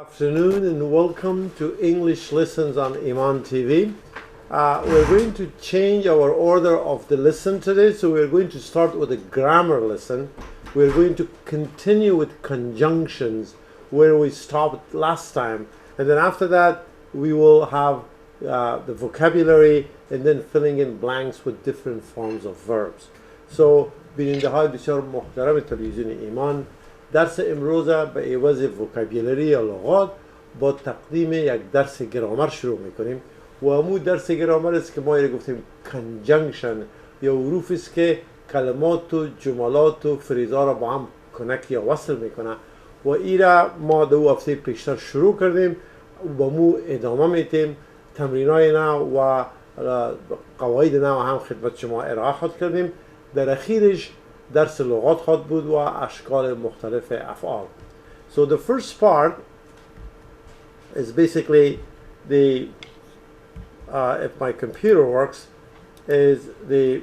Afternoon and welcome to English lessons on Iman TV. We're going to change our order of the lesson today, so we're going to start with a grammar lesson. We're going to continue with conjunctions where we stopped last time, and then after that we will have the vocabulary and then filling in blanks with different forms of verbs. So بیننده های بسیار محترم تلویزیون ایمان، درس امروز به عوض وکابیلری یا لغات با تقدیم یک درس گرامر شروع میکنیم و امو درس گرامر است که ما ایره گفتیم کنجنکشن یا حروف است که کلمات و جملات و فریزها را با هم کنک یا وصل میکنه و ایره ما دو هفته پیشتر شروع کردیم و با مو ادامه میتیم. تمرینای نو و قواعد نو هم خدمت شما ارائه خود کردیم. در اخیرش درس لغات خود بود و اشکال مختلف افعال. So the first part is basically the if my computer works, is the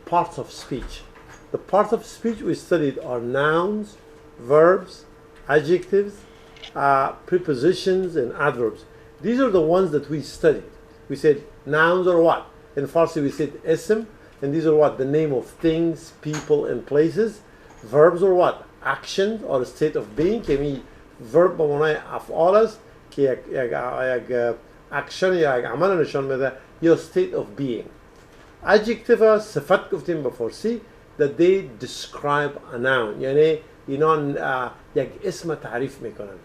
parts of speech. The parts of speech we studied are nouns, verbs, adjectives, prepositions and adverbs. These are the ones that we studied. We said nouns are what? In Farsi we said ism, and these are what? The name of things, people and places. Verbs are what? Actions or a state of being. که می verb به معنای افعال است که یک اکشن یا یک عمل نشان میده یا state of being. Adjective صفت گفتیم به فارسی that they describe a noun، یعنی اینا یک اسم تعریف میکنن.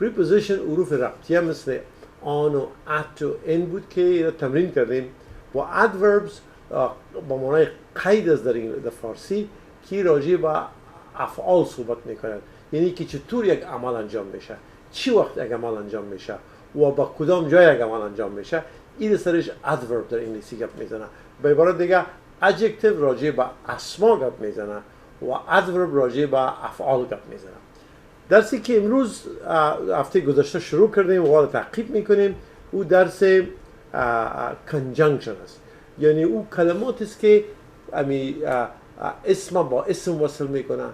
Preposition حروف ربطیه مثل آن و ات و این بود که اینا تمرین کردیم و adverbs با معنای قید است در فارسی که راجع به افعال صحبت میکنند، یعنی که چطور یک عمل انجام میشه، چی وقت یک عمل انجام میشه و با کدام جای یک عمل انجام میشه. این سرش adverb در انگلیسی گپ میزنه. به عبارت دیگه adjective راجع به اسما گپ میزنه و adverb راجع به افعال گپ میزنه. درسی که امروز هفته گذشته شروع کردیم و حالا تعقیب میکنیم او درس conjunction است، یعنی او کلمات است که اسم با اسم وصل میکنه،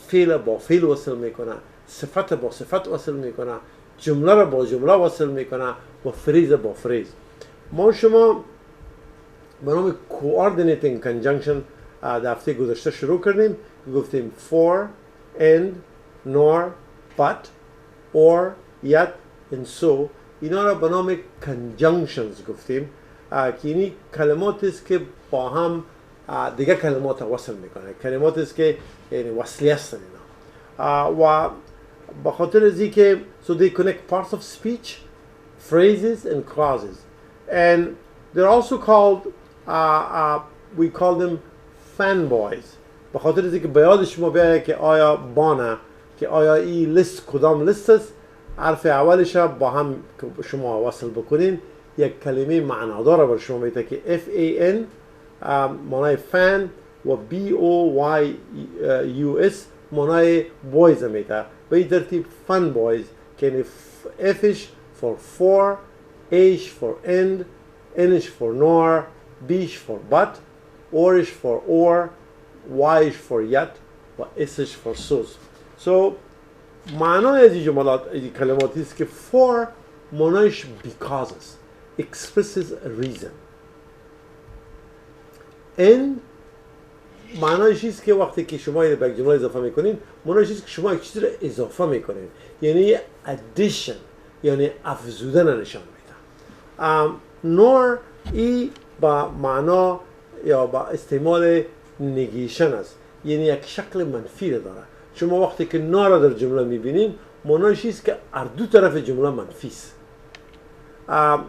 فعل با فعل وصل میکنه، صفت با صفت وصل میکنه، جمله را با جمله وصل میکنه و فریز با فریز. ما شما به نام coordinating conjunction در هفته گذشته شروع کردیم. گفتیم for, and, nor, but, or, yet, and so. اینا را به نام conjunctions گفتیم که اینی کلمات است که با هم دیگه کلمات وصل میکنه، کلمات است که یعنی وصلی هستن اینا و به خاطر ازی که so they connect parts of speech, phrases and clauses, and they're also called we call them fanboys. به خاطر ازی که به یاد شما بیایه که آیا بانه که آیا این لیست کدام لیست است، حرف اولش با هم شما وصل بکنین یک کلمه معنادار بر شما میده که FAN معنای فن و BOYUS معنای بویز میده. به این ترتیب فن بویز که Fش for, H for and, Nش for nor, Bش for but, Orش for or, Yش for yet و Sش for so. So معنای از این جملات این کلماتی است که for معنایش because است، expresses a reason. and معنایش است که وقتی که شما این به جمله اضافه میکنین معنایش است که شما یک چیزی را اضافه میکنین، یعنی addition، یعنی افزودن نشان میده. nor ای با معنا یا با استعمال negation است، یعنی یک شکل منفی را داره. شما وقتی که nor را در جمله میبینین معنایش است که هر دو طرف جمله منفی است،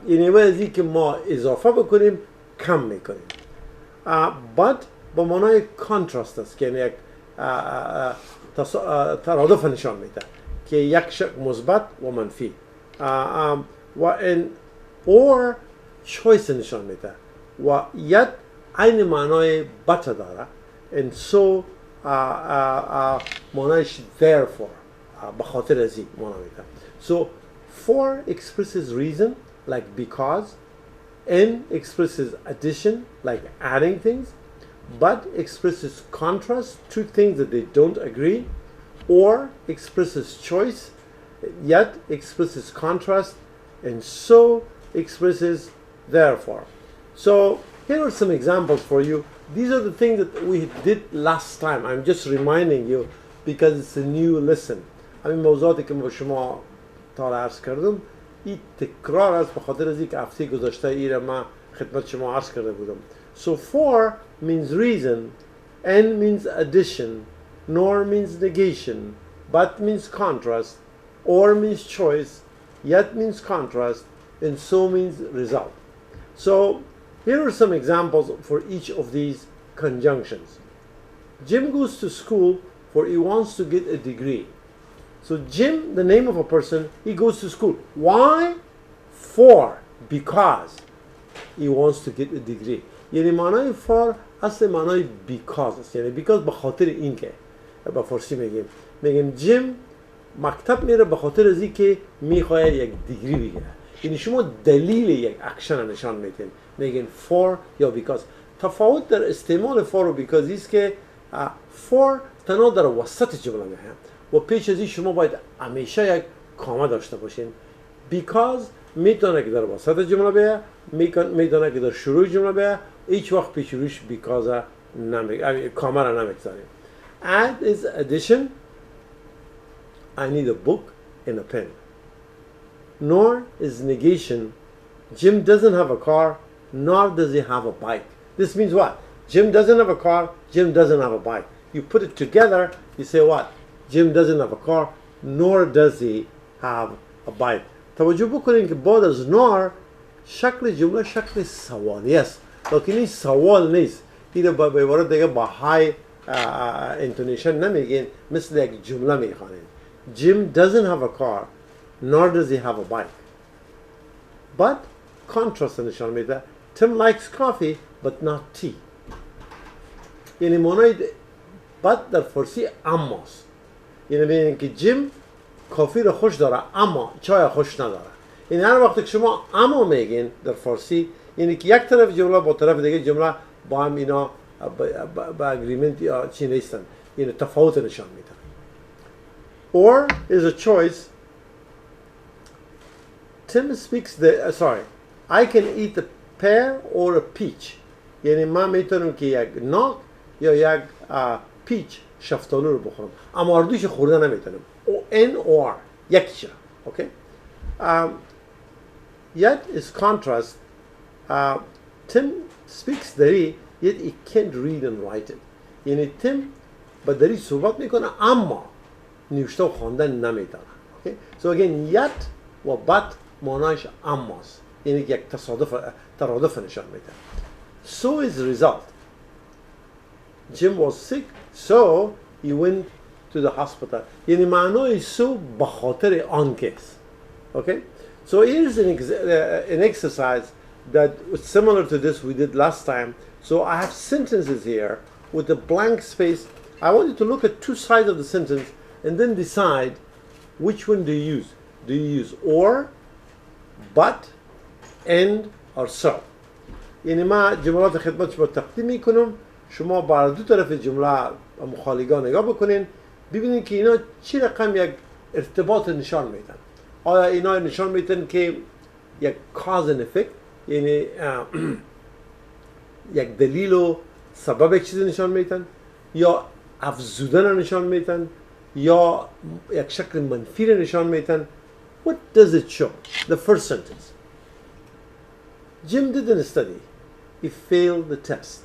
یعنی وقتی که ما اضافه بکنیم کم میکنیم. but با معنای contrast است که یعنی یک ترادف نشان میده که یک شک مثبت و منفی و in or choice نشان میده و yet عین معنای but داره and so معنایش therefore به خاطر ازی معنی میده. So for expresses reason like because, and expresses addition like adding things, but expresses contrast, two things that they don't agree, or expresses choice yet expresses contrast, and so expresses therefore. So here are some examples for you. These are the things that we did last time. I'm just reminding you because it's a new lesson. همین موضوعاتی که با شما تا عرض کردم این تکرار است به خاطر از اینکه هفته گذشته ایره من خدمت شما عرض کرده بودم. So for means reason, and means addition, nor means negation, but means contrast, or means choice, yet means contrast, and so means result. So here are some examples for each of these conjunctions. Jim goes to school for he wants to get a degree. So Jim, the name of a person, he goes to school. Why? For, because he wants to get a degree. یعنی معنای for اصل معنای because است. یعنی because به خاطر این که با فارسی میگیم جیم مکتب میره به خاطر از این که میخواد یک دیگری بگیره. یعنی شما دلیل یک اکشن نشان میدین میگین for یا because. تفاوت در استعمال for و because است که for تنها در وسط جمله میه و پیش از این شما باید همیشه یک کامه داشته باشین. because میتونه که در وسط جمله بیه، میتونه که در شروع جمله بیه، هیچ وقت پیش روش because کامه را نمیگذاریم. Add is addition. I need a book and a pen. Nor is negation. Jim doesn't have a car, nor does he have a bike. This means what? Jim doesn't have a car, Jim doesn't have a bike. You put it together, you say what? Jim doesn't have a car, nor does he have a bike. توجه بکنین که بعد از nor شکل جمله شکل سوالی است. لیکن این سوال نیست. این به عبارت دیگه با های intonation نمیگین، مثل یک جمله میخوانین. Jim doesn't have a car, nor does he have a bike. But contrast نشان میده. Tim likes coffee, but not tea. یعنی معنای but در فارسی اماست. یعنی ببینید که جیم کافی رو خوش داره اما چای خوش نداره. یعنی هر وقت که شما اما میگین در فارسی یعنی که یک طرف جمله با طرف دیگه جمله با هم اینا با اگریمنت یا چی نیستن. یعنی تفاوت نشان میده. Or is a choice. Tim speaks the I can eat a pear or a peach. یعنی من میتونم که یک ناک یا یک پیچ شفتالو رو بخورم اما اردوش خورده نمیتونم. N or یکیش. Okay. Yet is contrast. Tim speaks Dari, yet he can't read and write it. یعنی Tim با دری صحبت میکنه اما نوشته و خواندن نمیتونه. Okay. So again yet و but معنایش اماست. یعنی یک ترادف نشان میده. So is the result. Jim was sick, so he went to the hospital. یعنی معنای so به خاطر آن کس. Okay? So here's an exercise that was similar to this we did last time. So I have sentences here with a blank space. I want you to look at two sides of the sentence and then decide which one do you use. Do you use or, but, and, or so. یعنی ما جملات خدمت شما تقدیم میکنم شما بر دو طرف جمله مخالفان نگاه بکنین ببینید که اینا چی رقم یک ارتباط نشان میدن. آیا اینا نشان میدن که یک cause and effect یعنی یک دلیل و سبب یک چیز نشان میدن یا افزودن نشان میدن یا یک شکل منفی نشان میدن. What does it show? The first sentence. Jim didn't study. He failed the test.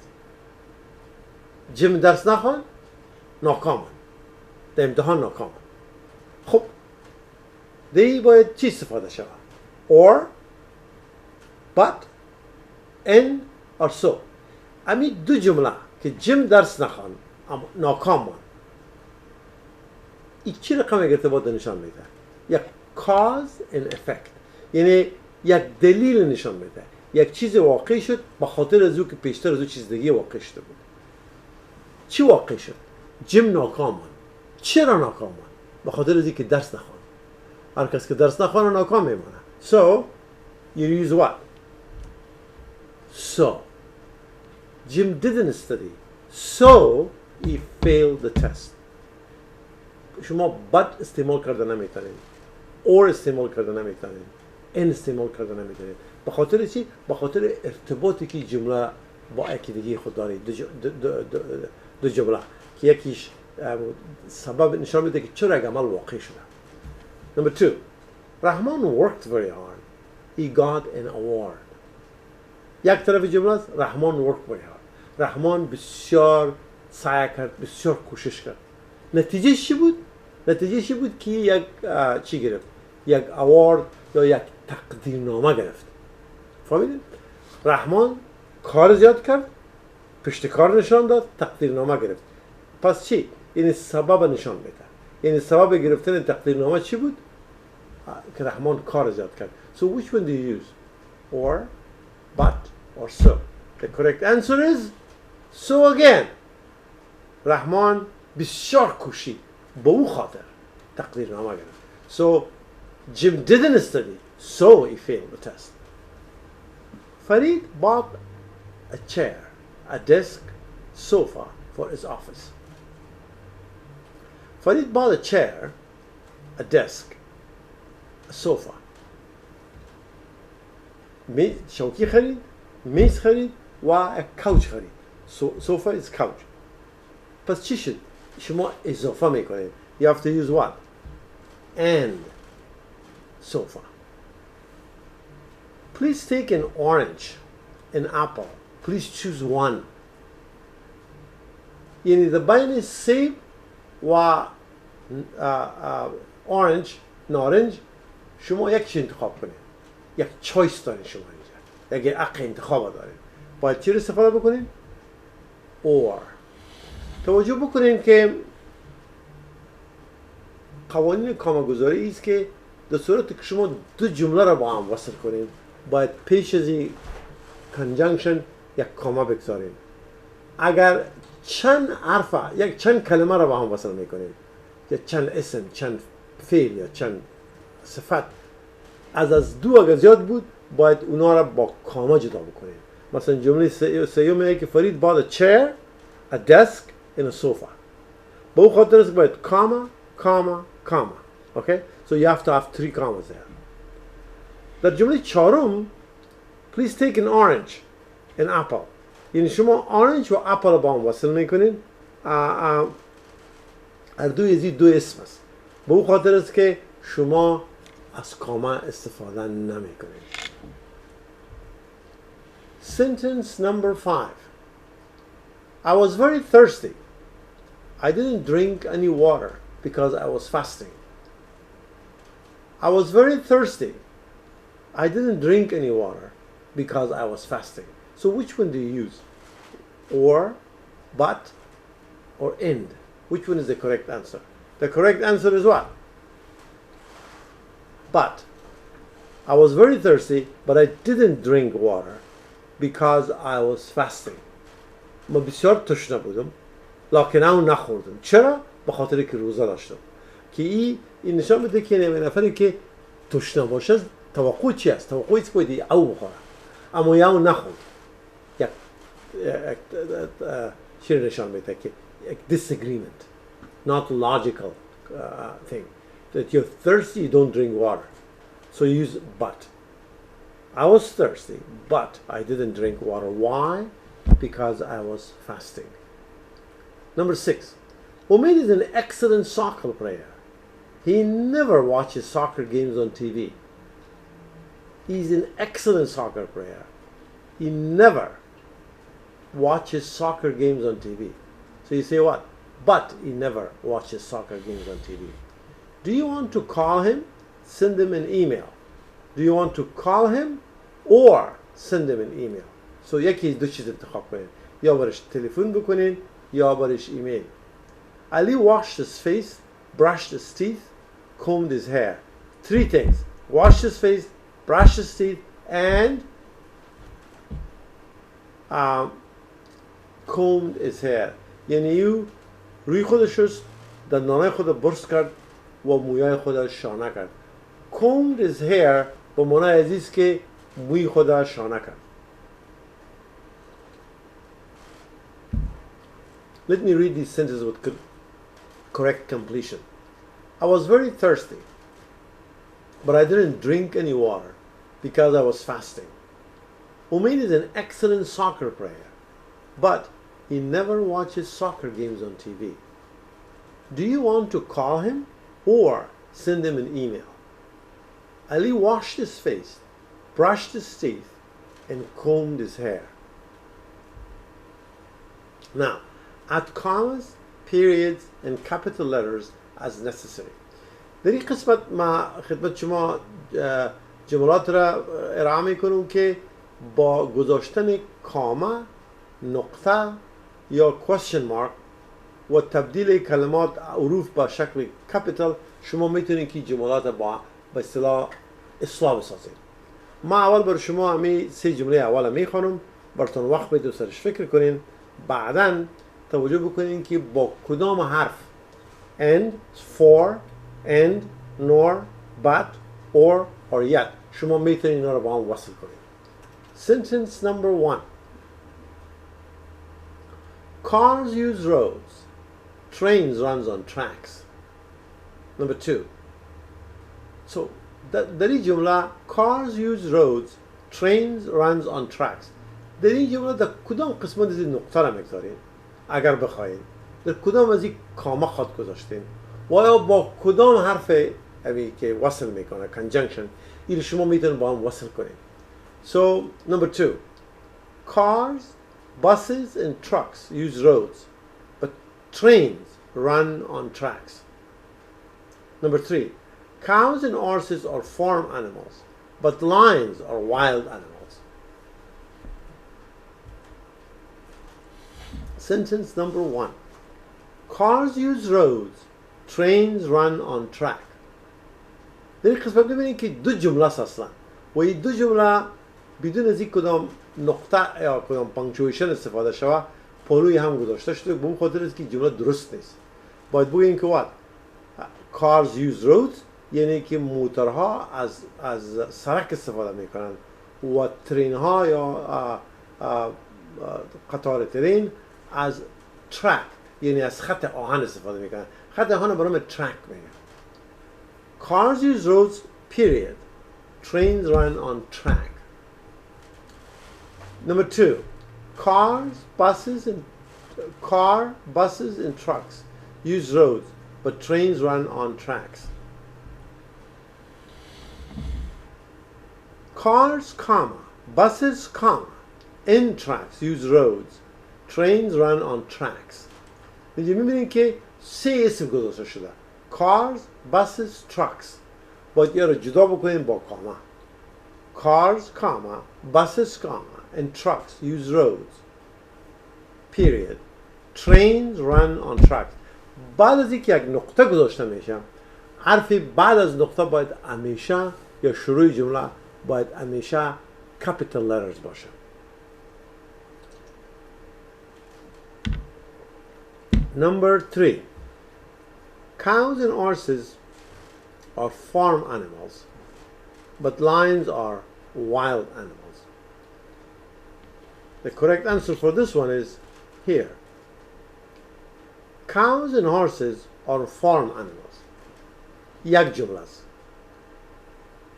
Jim درس نخوان ناکامن. در امتحان ناکامن. خب دی باید چی استفاده شود؟ Or, but, and, or so. امی دو جمله که جیم درس نخوان اما ناکامن. این چی رقم یک ارتباط نشان میده؟ یک cause and effect. یعنی یک دلیل نشان میده. یک چیز واقع شد به خاطر از او که پیشتر از او چیز دیگه واقع شده بود. چی واقع شد؟ جیم ناکامن. چرا ناکامن؟ به خاطر از اینکه درس نخوان. هر کس که درس نخوانه ناکام میمونه. So you use what? So Jim didn't study. So he failed the test. شما but استعمال کرده نمیتونید. اور استعمال کردن نمیتونین، این استعمال کردن نمیتونین. به خاطر چی؟ به خاطر ارتباطی که جمله با یکی دیگه خود داره. دو جمله که یکیش سبب نشان میده که چرا یک عمل واقع شده. Number two, Rahman worked very hard. He got an award. یک طرف جمله است رحمان worked very hard. رحمان بسیار سعی کرد، بسیار کوشش کرد. نتیجه چی بود؟ نتیجه چی بود که یک چی گرفت؟ یک اوارد یا یک تقدیرنامه گرفت. فهمیدید؟ رحمان کار زیاد کرد، پشت کار نشان داد، تقدیرنامه گرفت. پس چی؟ این سبب نشان میده. یعنی سبب گرفتن تقدیرنامه چی بود؟ که رحمان کار زیاد کرد. So which one do you use? Or, but, or so? The correct answer is so again. رحمان بسیار کوشید به او خاطر تقدیرنامه گرفت. So Jim didn't study, so he failed the test. Farid bought a chair, a desk, sofa for his office. Farid bought a chair, a desk, a sofa. شوکی خرید، میز خرید و یک کوچ خرید. Sofa is couch. پس چی شد؟ شما اضافه میکنید. You have to use what? And sofa. Please take an orange, an apple. Please choose one. یعنی در بین سیب و orange، نارنج، شما یکیش انتخاب کنید. یک چویس دارید شما اینجا. یک حق انتخاب دارید. باید چی رو استفاده بکنید؟ or. توجه بکنید که قوانین کامگذاری است که در صورت که شما دو جمله را با هم وصل کنید باید پیش از این conjunction یک کاما بگذارید. اگر چند حرف یک چند کلمه را با هم وصل میکنید یا چند اسم، چند فعل یا چند صفت از دو اگر زیاد بود باید اونا را با کاما جدا بکنید. مثلا جمله سیوم میگه که فرید bought a chair, a desk and a sofa. به او خاطر است که باید کاما کاما کاما. Okay? So you have to have 3 commas there. در جمله چهارم please take an orange, an apple. یعنی شما orange و apple را با هم وصل میکنید. هر دوی از این دو اسم است. به او خاطر است که شما از کاما استفاده نمیکنید. Sentence number 5. I was very thirsty. I didn't drink any water because I was fasting. I was very thirsty. I didn't drink any water because I was fasting. So which one do you use? Or, but, or and? Which one is the correct answer? The correct answer is what? But. I was very thirsty, but I didn't drink water because I was fasting. ما بسیار تشنه بودم لکن اون نخوردم. چرا؟ به خاطر که روزه داشتم. که این نشان میده که نفری که تشنه باشه توقع چی است؟ توقعی است که باید او بخوره اما یا اون نخورد. یک چی نشان میده که یک disagreement, not logical thing. That you're thirsty, you don't drink water. So you use but. I was thirsty, but I didn't drink water. Why? Because I was fasting. Number 6. Umaid is an excellent soccer player. He never watches soccer games on TV. He's an excellent soccer player. He never watches soccer games on TV. So you say what? But he never watches soccer games on TV. Do you want to call him? Send him an email. Do you want to call him or send him an email? So یکی دو چیز انتخاب کنید. یا برش تلفن بکنید یا برش ایمیل. Ali washed his face, brushed his teeth, combed his hair. 3 things. Washed his face, brushed his teeth, and combed his hair. یعنی او روی خودش شست، دندانهای خود برس کرد و مویای خود شانه کرد. Combed his hair به معنای ازیست که موی خود شانه کرد. Let me read these sentences with correct completion. I was very thirsty. but I didn't drink any water because I was fasting. Umaid is an excellent soccer player, but he never watches soccer games on TV. Do you want to call him or send him an email? Ali washed his face, brushed his teeth, and combed his hair. Now, add commas, periods, and capital letters as necessary. در این قسمت ما خدمت شما جملات را ارائه میکنم که با گذاشتن کاما، نقطه یا question mark و تبدیل کلمات حروف به شکل کپیتال شما میتونید که جملات با به اصطلاح اصلاح بسازید. ما اول بر شما همین سه جمله اول میخوانم، براتون وقت بدید و سرش فکر کنین، بعداً توجه بکنین که با کدام حرف and, for, and, nor, but, or yet شما میتونین اینا رو با هم وصل کنین. Sentence number 1. Cars use roads. Trains runs on tracks. Number 2. So در این جمله cars use roads, trains runs on tracks. در این جمله در کدام قسمت از این نقطه را میگذارین؟ اگر بخواین در کدام از این کاما خود گذاشتین و یا با کدام حرف اوی که وصل میکنه conjunction این شما میتونید با هم وصل کنین. So number 2, cars, buses and trucks use roads, but trains run on tracks. Number 3, cows and horses are farm animals, but lions are wild animals. Sentence number 1. Cars use roads, trains run on track. در این قسمت ببینید که دو جمله اصلا و این دو جمله بدون از این کدام نقطه یا کدام پانکچویشن استفاده شود پلوی هم گذاشته شده به اون خاطر است که جمله درست نیست. باید بگوییم که what cars use roads یعنی که موتورها از سرک استفاده میکنند و ترین ها یا قطار ترین از track یعنی از خط آهن استفاده میکنند. خط آهن برام track میگن. Cars use roads, period. Trains run on track. Number 2, buses and trucks use roads, but trains run on tracks. Cars, buses, and trucks use roads. Trains run on tracks. اینجا میبینید که سه اسم گذاشته شده. Cars, buses, trucks. باید یه رو جدا بکنیم با کاما. Cars, buses, and trucks use roads. Period. Trains run on tracks. بعد از اینکه یک نقطه گذاشته میشه حرف بعد از نقطه باید همیشه یا شروع جمله باید همیشه capital letters باشه. Number 3. Cows and horses are farm animals, but lions are wild animals. The correct answer for this one is here. Cows and horses are farm animals. یک جمله است.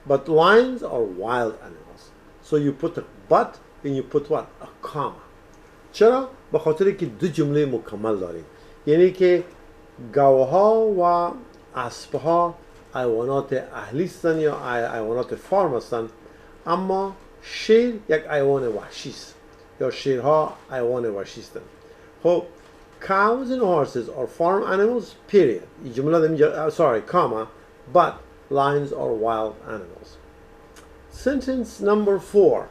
But lions are wild animals. So you put a but and you put what? A comma. چرا؟ به خاطر که دو جمله مکمل داریم. یعنی که گاوها و اسبها حیوانات اهلی هستند یا حیوانات فارم هستند، اما شیر یک حیوان وحشی است یا شیرها حیوان وحشی هستند. خب cows and horses are farm animals, period. این جمله comma, but lions are wild animals. Sentence number 4.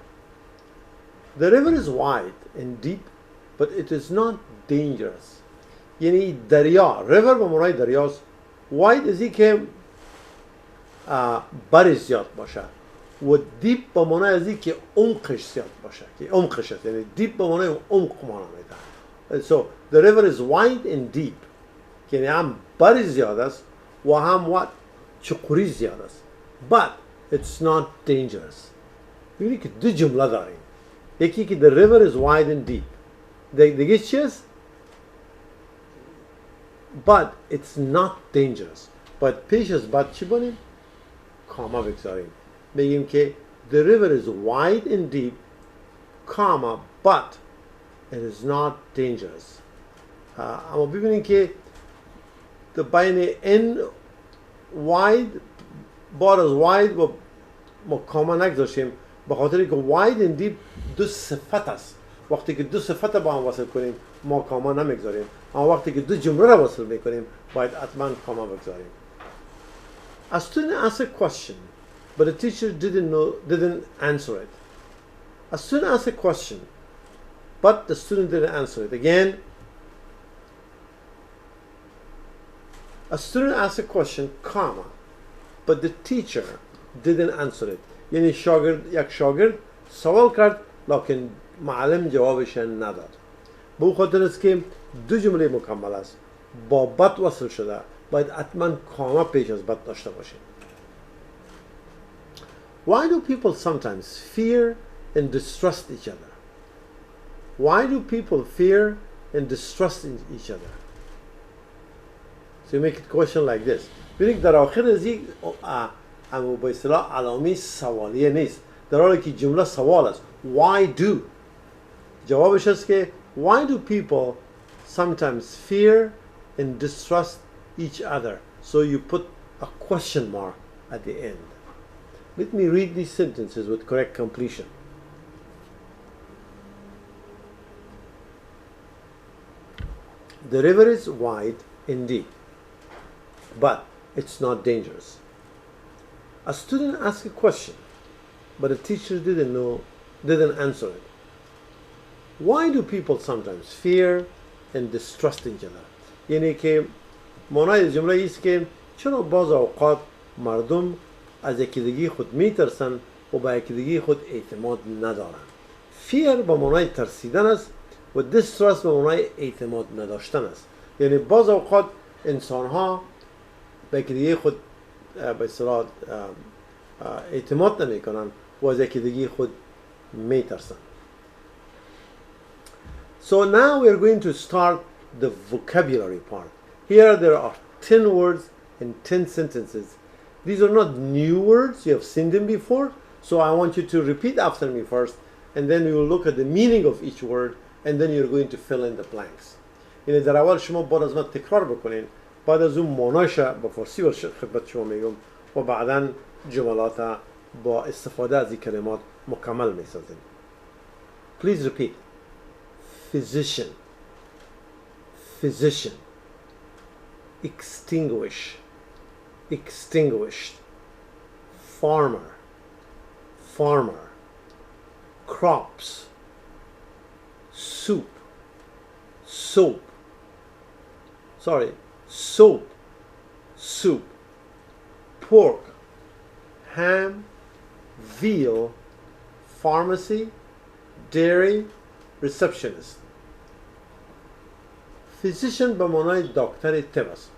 The river is wide and deep, but it is not dangerous. یعنی دریا river به معنای دریاست. wide ازی که بر زیاد باشه و deep به معنای ازی که عمقش زیاد باشه که عمقش است. یعنی deep به معنای عمق معنا میده. So the river is wide and deep. یعنی هم بر زیاد است و هم چقوری زیاد است. But it's not dangerous. ببینید که دو جمله داریم. یکی که the river is wide and deep. دیگه چی است؟ But it's not dangerous. باید پیش از بعد چی بانیم؟ کاما بگذاریم. بگیم که the river is wide and deep, comma, but it is not dangerous. اما ببینید که بین n wide بار از wide و ما کاما نگذاشتیم به خاطر که wide and deep دو صفت است. وقتی که دو صفت با هم وصل کنیم ما کاما نمیگذاریم، اما وقتی که دو جمله را وصل میکنیم باید حتما کاما بگذاریم. A student asked a question but the teacher didn't answer it. A student asked a question but the student didn't answer it. Again, a student asked a question, comma, but the teacher didn't answer it. یعنی یک شاگرد سوال کرد لکن معلم جوابش نداد. به او خاطر است که دو جمله مکمل است، با بط وصل شده، باید حتما کاما پیش از بط داشته باشیم. Why do people sometimes fear and distrust each other? Why do people fear and distrust each other? So you make a question like this. ببینید در آخر از یک اما به اصطلاح علامه سوالیه نیست، در حالی که جمله سوال است. Why do؟ جوابش است که why do people sometimes fear and distrust each other? So you put a question mark at the end. Let me read these sentences with correct completion. The river is wide and deep, but it's not dangerous. A student asked a question, but the teacher didn't answer it. Why do people sometimes fear and distrust each other? یعنی که معنای جمله ایست که چرا بعض اوقات مردم از یکی دیگه خود میترسن و با یکی دیگه خود اعتماد ندارن. fear به معنای ترسیدن است و distrust به معنای اعتماد نداشتن است. یعنی بعض اوقات انسان ها به یکی دیگه خود به اصطلاح اعتماد نمیکنن و از یکی دیگه خود میترسن. So now we are going to start the vocabulary part. Here there are 10 words and 10 sentences. These are not new words, you have seen them before, so I want you to repeat after me first, and then we will look at the meaning of each word, and then you're going to fill in the blanks. یعنی در اول شما بعد از من تکرار بکنین، بعد از اون معناش با فارسی خدمت شما میگم و بعدا جملات با استفاده از این کلمات مکمل میسازیم. Please repeat. Physician, physician. Extinguish, extinguished. Farmer, farmer. Crops, soup, soap. Sorry, soap, soup. Pork, ham, veal, pharmacy, dairy, receptionist. Physician به معنای دکتر طب است.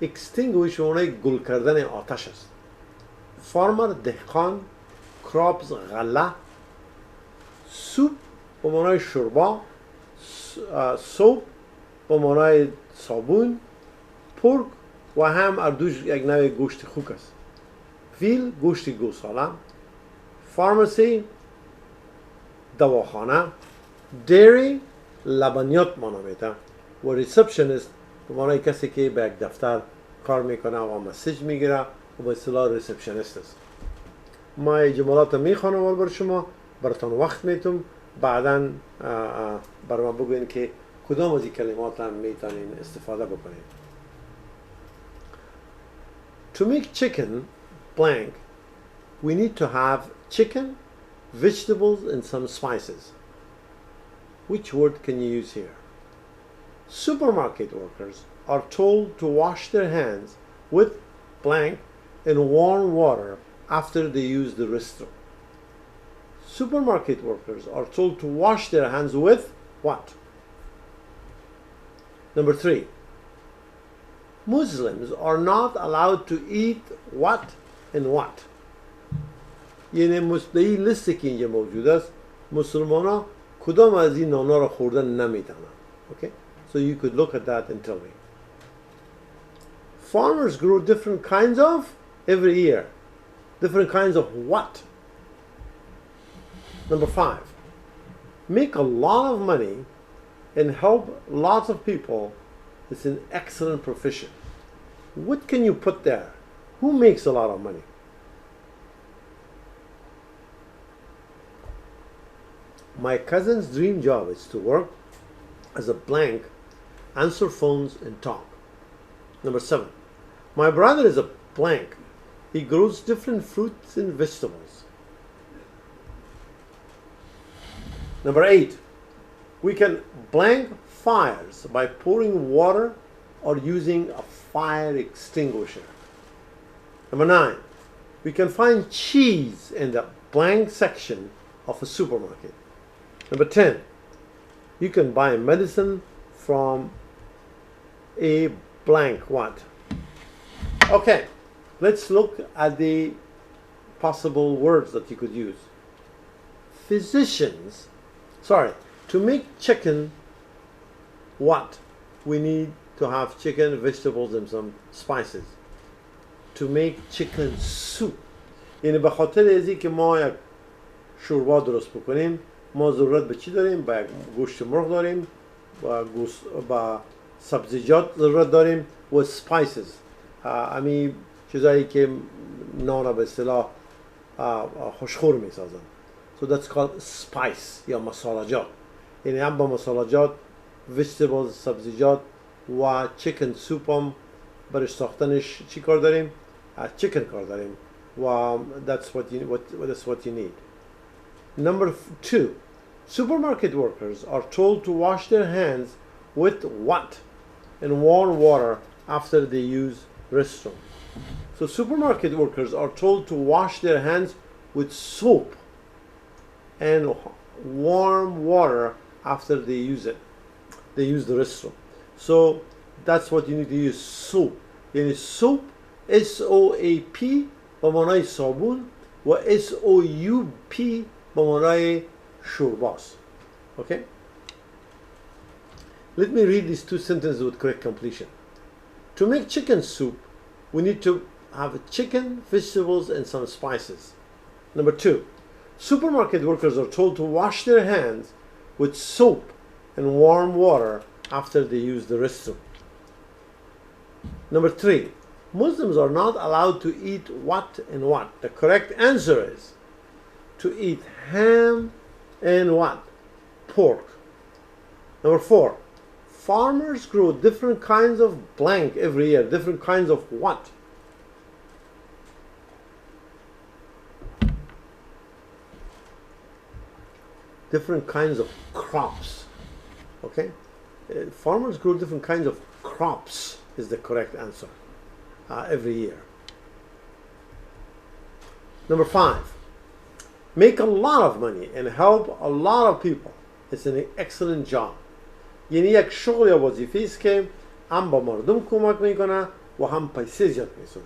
Extinguish به معنای گل کردن آتش است. Farmer دهقان. Crops غله. Soup به معنای شوربا. Soap به معنای صابون. Pork و هم اردوش یک نوع گوشت خوک است. Veal گوشت گوساله. Pharmacy دواخانه. Dairy لبنیات معنا میده و ریسپشنیست به معنای کسی که به یک دفتر کار میکنه و مسیج میگیره و به اصطلاح ریسپشنیست است. ما جملات میخوانم بر شما، براتون وقت میتم، بعدا بر ما بگوین که کدام از این کلمات هم میتونین استفاده بکنین. To make chicken blank, we need to have chicken, vegetables and some spices. Which word can you use here? Supermarket workers are told to wash their hands with blank in warm water after they use the restroom. Supermarket workers are told to wash their hands with what? Number 3. Muslims are not allowed to eat what and what. یعنی مستقی لیستی که اینجا موجود است مسلمان ها کدام از این نانا را خوردن نمیتونن. Okay? So you could look at that and tell me. Farmers grow different kinds of every year. Different kinds of what? Number 5, make a lot of money and help lots of people. It's an excellent profession. What can you put there? Who makes a lot of money? My cousin's dream job is to work as a blank, answer phones and talk. Number 7, my brother is a blank. He grows different fruits and vegetables. Number 8, we can blank fires by pouring water or using a fire extinguisher. Number 9, we can find cheese in the blank section of a supermarket. Number 10, you can buy medicine from a blank what? Okay, let's look at the possible words that you could use. Physicians, to make chicken what? We need to have chicken, vegetables and some spices. To make chicken soup. یعنی به خاطر ازی که ما یک شوربا درست بکنیم ما ضرورت به چی داریم؟ با گوشت مرغ داریم با سبزیجات ضرورت داریم و سپایسز امی چیزایی که نان به اصطلاح خوشخور می سازن. So that's called spice یا مسالجات. یعنی هم با مسالجات vegetables سبزیجات و chicken soup هم برش ساختنش چی کار داریم؟ chicken کار داریم و that's what you need. Number 2, supermarket workers are told to wash their hands with what? And warm water after they use restroom. So supermarket workers are told to wash their hands with soap and warm water after they use it. They use the restroom. So that's what you need to use, soap. Yani soap, S-O-A-P با معنای صابون و S-O-U-P با معنای شورباست. Okay? Let me read these 2 sentences with correct completion. To make chicken soup, we need to have chicken, vegetables, and some spices. Number 2, supermarket workers are told to wash their hands with soap and warm water after they use the restroom. Number 3, Muslims are not allowed to eat what and what. The correct answer is to eat ham and what? Pork. Number 4, farmers grow different kinds of blank every year. Different kinds of what? Different kinds of crops. Okay? Farmers grow different kinds of crops is the correct answer every year. Number 5, make a lot of money and help a lot of people. It's an excellent job. یعنی یک شغل یا وظیفه است که هم با مردم کمک میکنه و هم پیسه زیاد میسازه.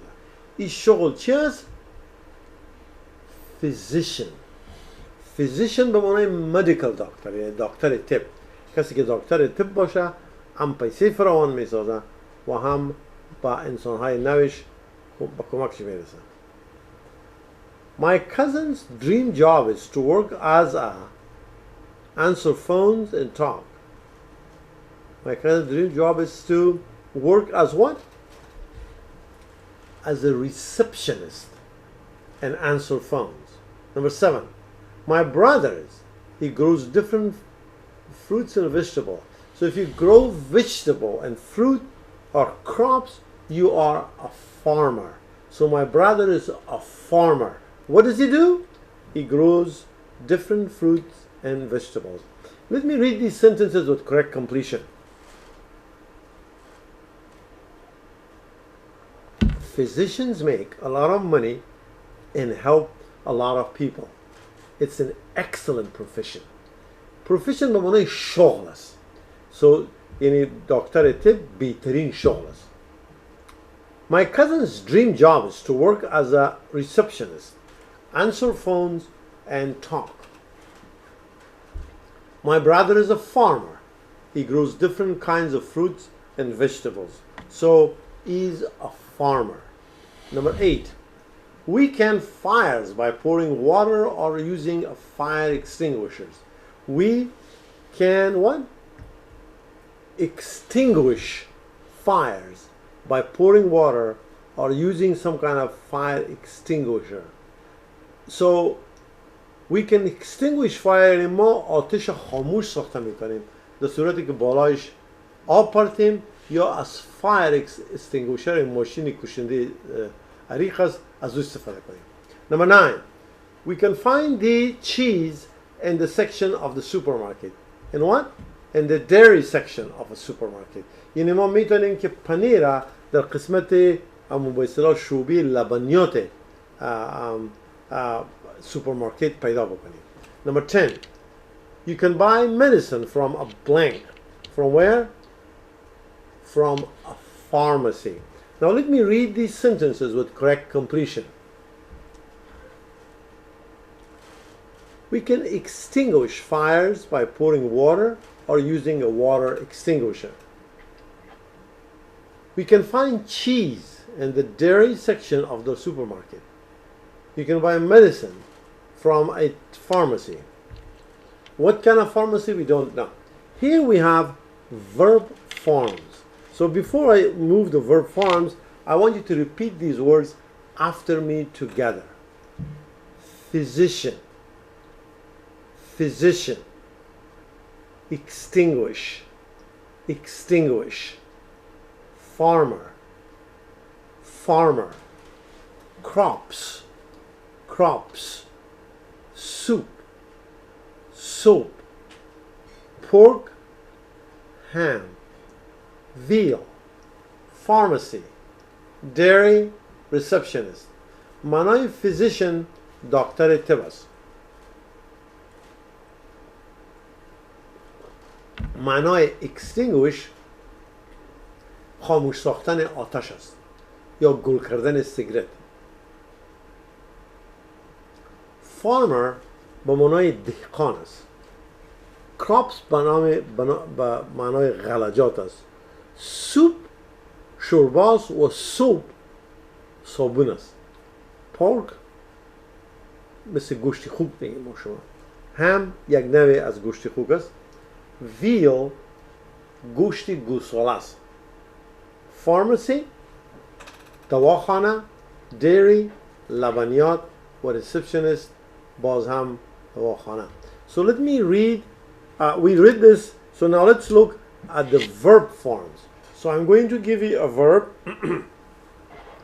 این شغل چی است؟ physician. physician به معنای medical doctor، یعنی دکتر طب. کسی که دکتر طب باشه هم پیسه فراوان میسازه و هم با انسانهای نوش با کمکش میرسه. My cousin's dream job is to work as a answer phones and talk. My cousin's dream job is to work as what? As a receptionist and answer phones. Number 7, my brother he grows different fruits and vegetables. So if you grow vegetable and fruit or crops, you are a farmer. So my brother is a farmer. What does he do? He grows different fruits and vegetables. Let me read these sentences with correct completion. Physicians make a lot of money and help a lot of people. It's an excellent profession. Profession بمعنی شغل است. So یعنی دکتر طب بهترین شغل است. My cousin's dream job is to work as a receptionist, answer phones and talk. My brother is a farmer. He grows different kinds of fruits and vegetables. So he's a farmer. Number 8, We can fires by pouring water or using fire extinguishers. We can what? Extinguish fires by pouring water or using some kind of fire extinguisher. So we can extinguish fire. ما آتش خاموش ساخته میکنیم در صورتی که بالایش آب پرتیم یا از فایر extinguisher ماشین کشنده عریق است از او استفاده کنیم. Number 9. We can find the cheese in the section of the supermarket. In what? In the dairy section of a supermarket. یعنی ما میتونیم که پنیر در قسمت به اصطلاح شوبی لبنیات supermarket پیدا بکنیم. Number 10. You can buy medicine from a blank. From where? From a pharmacy. Now let me read these sentences with correct completion. We can extinguish fires by pouring water or using a water extinguisher. We can find cheese in the dairy section of the supermarket. You can buy medicine from a pharmacy. What kind of pharmacy? We don't know. Here we have verb forms. So before I move the verb forms, I want you to repeat these words after me together. Physician, physician, extinguish, extinguish, farmer, farmer, crops, crops, soup, soap, pork, ham, veal, pharmacy, dairy, receptionist. معنای physician دکتر طب است. معنای extinguish خاموش ساختن آتش است یا گل کردن سیگرت. farmer به معنای دهقان است. crops به معنای غلجات است. سوپ شورباست و سوپ صابون است. pork مثل گوشت خوک میگیم ما شما. هم یک نوع از گوشت خوک است. veal گوشت گوساله است. pharmacy دواخانه. dairy لبنیات و receptionist باز هم دواخانه. So let me read, we read this, so now let's look at the verb forms. So I'm going to give you a verb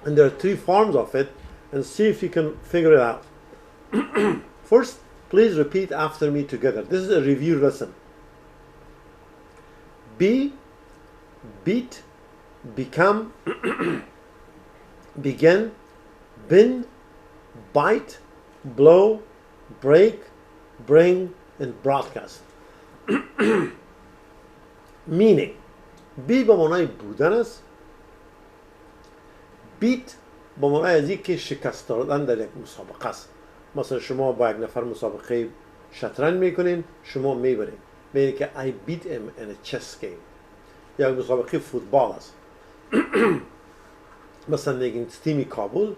and there are 3 forms of it and see if you can figure it out. First, please repeat after me together. This is a review lesson. Be, beat, become, begin, bend, bite, blow, break, bring, and broadcast. Meaning, be به معنای بودن است. بیت به معنای از اینکه شکست دادن در یک مسابقه است. مثلا شما با یک نفر مسابقه شطرنج میکنین، شما میبرین، میگه که I beat him in a chess game. یا مسابقه فوتبال است. مثلا میگین تیم کابل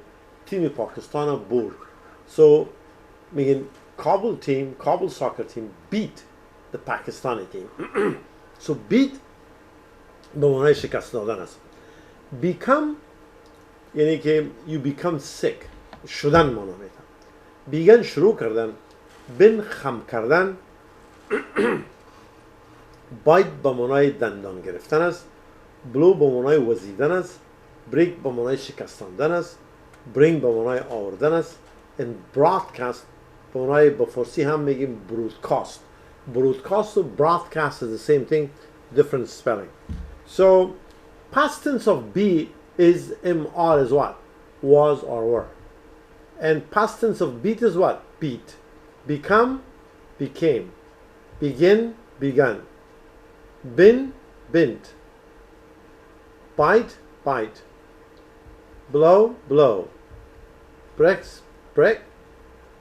تیم پاکستان برد. So میگین Kabul team, Kabul soccer team beat the Pakistani team. So beat به معنای شکست دادن است. Become یعنی که you become sick شدن معنا میده. begin شروع کردن. بن خم کردن. bite به معنای دندان گرفتن است. blow به معنای وزیدن است. break به معنای شکستاندن است. bring به معنای آوردن است. and broadcast به معنای به فارسی هم میگیم broadcast. broadcast و broadcast is the same thing, different spelling. So past tense of be is mr is what? Was or were. And past tense of beat is what? Beat. Become, became. Begin, begun. Been, bent. Bite, bite. Blow, blow. Breaks, break.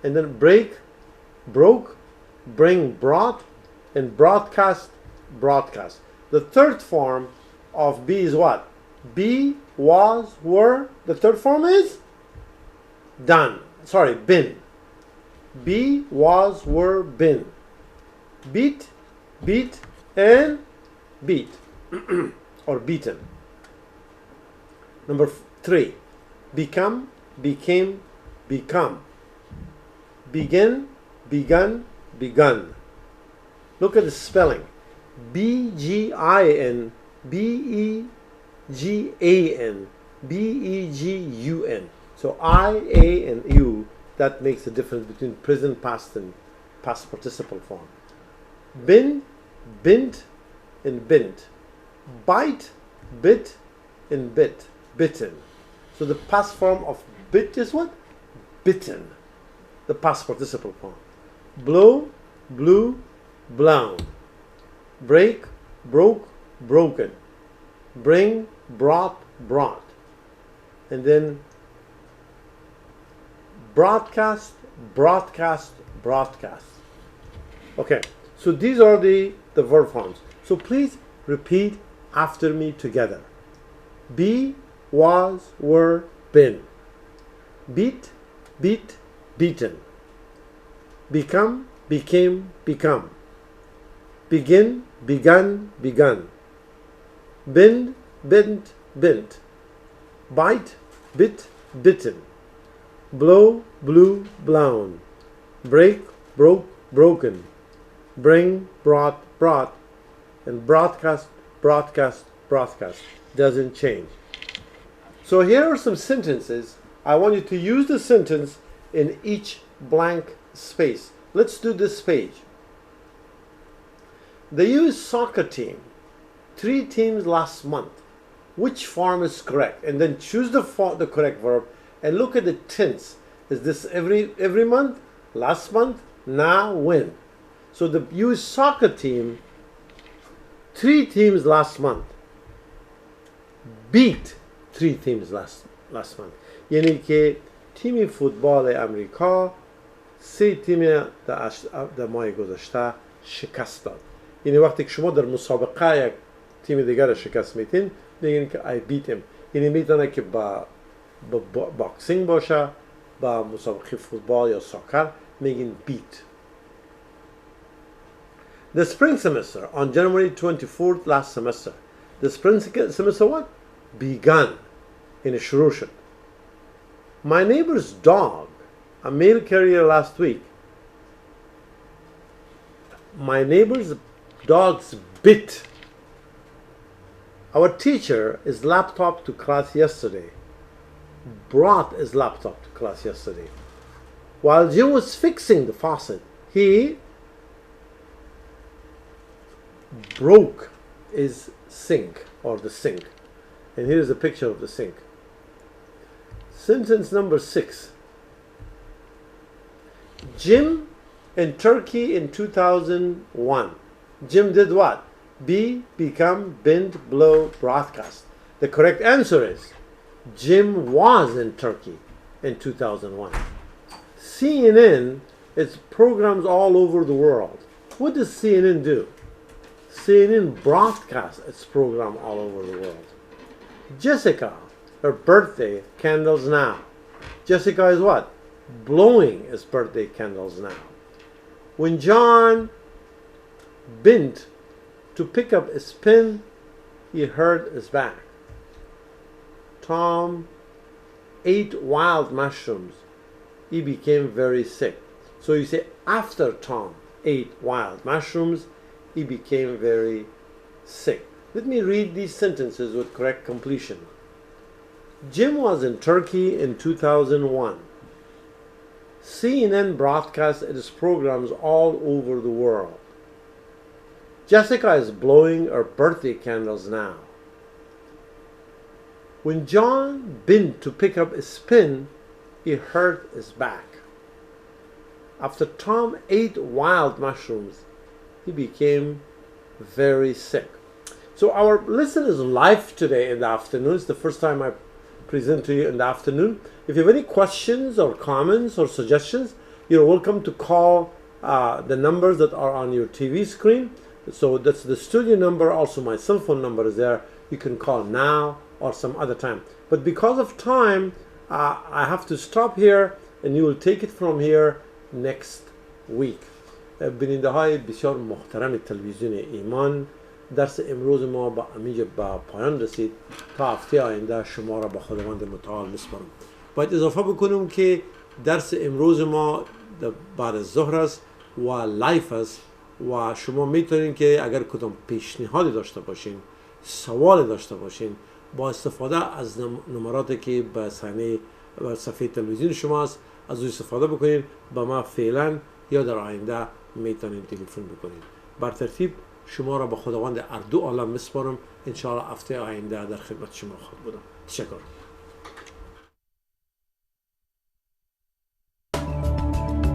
And then break, broke. Bring, brought. And broadcast, broadcast. The third form of be is what? Be, was, were. The third form is done. Sorry, been. Be, was, were, been. Beat, beat, and beat. Or beaten. Number 3. Become, became, become. Begin, begun, begun. Look at the spelling. B-G-I-N, B-E-G-A-N, B-E-G-U-N. So I, A, and U, that makes the difference between present, past, and past participle form. Been, bint, and bint. Bite, bit, and bit. Bitten. So the past form of bit is what? Bitten. The past participle form. Blow, blew, blown. Break, broke, broken. Bring, brought, brought. And then broadcast, broadcast, broadcast. Okay, so these are the verb forms. So please repeat after me together. Be, was, were, been. Beat, beat, beaten. Become, became, become. Begin, begun, begun. Bend, bent, bent. Bite, bit, bitten. Blow, blew, blown. Break, broke, broken. Bring, brought, brought. And broadcast, broadcast, broadcast. Doesn't change. So here are some sentences. I want you to use the sentence in each blank space. Let's do this page. The U.S. soccer team, 3 teams last month. Which form is correct? And then choose the correct verb and look at the tense. Is this every month, last month, now, when? So the U.S. soccer team, 3 teams last month, beat 3 teams last month. یعنی که تیم فوتبال امریکا 3 تیم در ماه گذشته شکست داد. یعنی وقتی که شما در مسابقه یک تیم دیگر را شکست میتین میگین که I beat him. یعنی میتونه که با باکسینگ باشه، با مسابقه فوتبال یا ساکر میگین beat. The spring semester on January 24th last semester. The spring semester what? Begun. in شروع شد. My neighbor's dog, a mail carrier last week. My neighbor's dog's bit. Our teacher is laptop to class yesterday. Brought his laptop to class yesterday. While Jim was fixing the faucet, he broke his sink or the sink. And here's a picture of the sink. Sentence number 6. Jim in Turkey in 2001. Jim did what? Be, become, bend, blow, broadcast. The correct answer is Jim was in Turkey in 2001. CNN is programs all over the world. What does CNN do? CNN broadcasts its program all over the world. Jessica, her birthday, candles now. Jessica is what? Blowing his birthday candles now. When John bent to pick up his pen, he hurt his back. Tom ate wild mushrooms. He became very sick. So you say, after Tom ate wild mushrooms, he became very sick. Let me read these sentences with correct completion. Jim was in Turkey in 2001. CNN broadcasts its programs all over the world. Jessica is blowing her birthday candles now. When John bent to pick up his pen, he hurt his back. After Tom ate wild mushrooms, he became very sick. So our lesson is live today in the afternoon. It's the first time I present to you in the afternoon. If you have any questions or comments or suggestions, you're welcome to call the numbers that are on your TV screen. So that's the studio number. Also my cell phone number is there. You can call now or some other time. But because of time, I have to stop here and you will take it from here next week. بیننده های بسیار محترم تلویزیون ایمان، درس امروز ما با همینجا با پایان رسید. تا هفته آینده شما را به خداوند متعال میسپارم. باید اضافه بکنم که درس امروز ما بعد از ظهر است و لایف است و شما میتونید که اگر کدام پیشنهادی داشته باشین، سوال داشته باشین، با استفاده از نمراتی که به صفحه تلویزیون شما است از او استفاده بکنید. با ما فعلا یا در آینده میتونید تلفن بکنید. بر ترتیب شما را به خداوند اردو عالم میسپارم. ان شاء الله هفته آینده در خدمت شما خواهم بودم. تشکر.